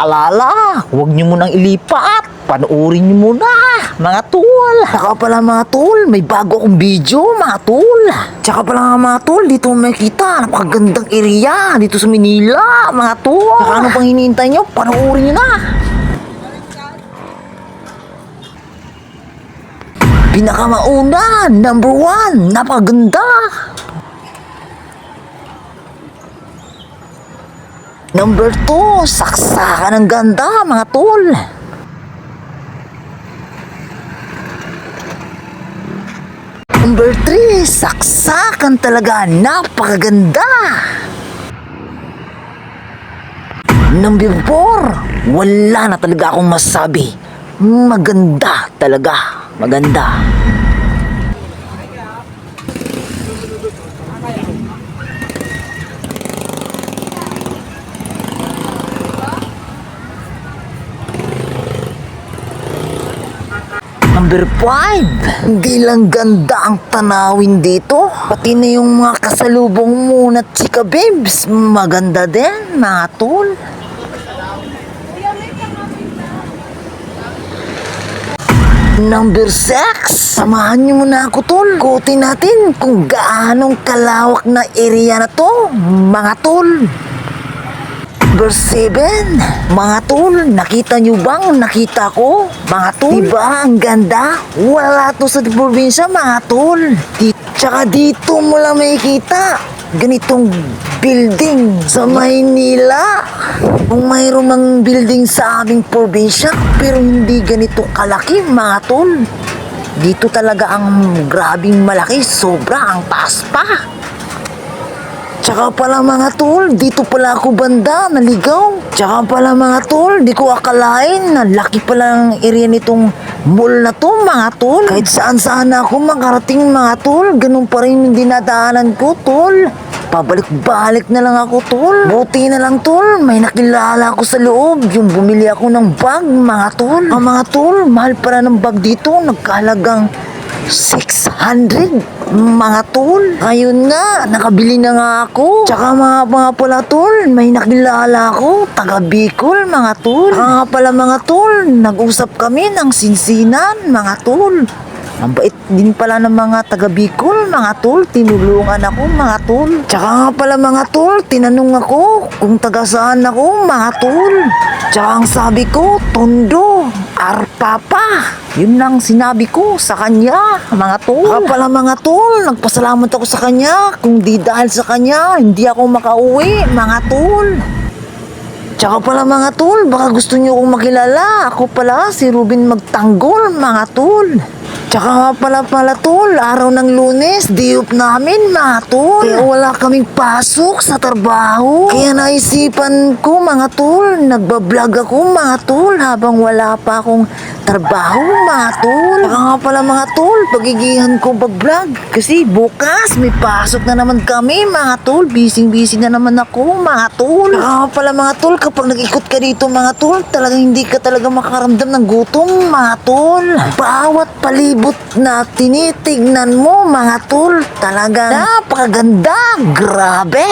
paalala, huwag nyo munang ilipat. Panoorin nyo muna, mga tol. Tsaka pala mga tol, may bago akong video, mga tol. Tsaka pala mga tol, dito makikita, napakagandang area dito sa Manila, mga tol. Tsaka ano pang hinihintay nyo, panoorin nyo na. Pinakamauna, number 1, napakaganda. Number 2, saksakan ng ganda, mga tol. Number 3, saksakan talaga, napakaganda. Number 4, wala na talaga akong masabi. Maganda talaga, maganda. Number 5, hindi lang ganda ang tanawin dito, pati na yung mga kasalubong mo na chika babes, maganda din, mga tol. Number 6, samahan nyo muna ako tol. Kutin natin kung gaanong kalawak na area na to, mga tol. Number 7, mga tol, nakita nyo bang nakita ko, mga tol? Diba ang ganda? Wala to sa probinsya, mga tol. Tsaka dito mo lang makikita ganitong building sa Maynila. Kung mayroon mang building sa aming probinsya, pero hindi ganito kalaki, mga tol. Dito talaga ang grabing malaki, sobra ang taas pa. Tsaka pala mga tol, dito pala ako banda, naligaw. Tsaka pala mga tol, di ko akalain na laki pala ang area nitong mall na to, mga tol. Kahit saan-saan ako makarating, mga tol, ganun pa rin yung dinadaanan ko, tol. Pabalik-balik na lang ako, tol. Buti na lang, tol, may nakilala ako sa loob. Yung bumili ako ng bag, mga tol. Ang mga tol, mahal pala ng bag dito, nagkahalagang 600, mga tol. Ayun nga, nakabili na nga ako. Tsaka mga pala tol, may nakilala ako, taga Bicol, mga tol. Nga pala mga tol, nag-usap kami ng sinsinan, mga tol. Ang bait din pala ng mga taga Bicol, mga tol. Tinulungan ako, mga tol. Tsaka nga pala mga tol, tinanong ako kung taga saan ako, mga tol. Tsaka ang sabi ko, Tondo, Arpapa. Yun lang sinabi ko sa kanya, mga tol. Tsaka pala mga tol, nagpasalamat ako sa kanya. Kung di dahil sa kanya, hindi ako makauwi, mga tol. Tsaka pala mga tol, baka gusto nyo akong makilala. Ako pala si Ruben Magtanggol, mga tol. Tsaka nga pala tol, araw ng Lunes, diop namin, mga tol. Kaya wala kaming pasok sa trabaho. Kaya naisipan ko, mga tol, nagbablog ako, mga tol, habang wala pa akong trabaho, mga tol. Tsaka nga pala mga tol, pagigihan ko mag-vlog. Kasi bukas, may pasok na naman kami, mga tol. Busy na naman ako, mga tol. Tsaka nga pala mga tol, kapag nag-ikot ka dito, mga tol, talagang hindi ka talaga makaramdam ng gutom, mga tol. Bawat palibot na tinitignan mo, mga tol, talagang napakaganda, grabe.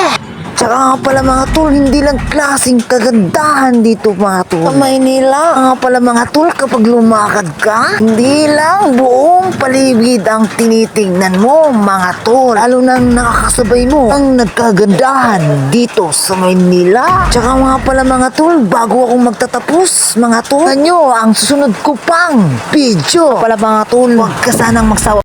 Tsaka nga pala mga tol, hindi lang klaseng kagandahan dito, mga tol. Sa Maynila, nga pala mga tol, kapag lumakad ka, hindi lang buong paligid ang tinitignan mo, mga tol. Lalo nang nakakasabay mo ang nagkagandahan dito sa Maynila. Tsaka nga pala mga tol, bago ako magtatapos, mga tol, nyo ang susunod ko pang video. Pala mga tol, huwag ka sanang magsawa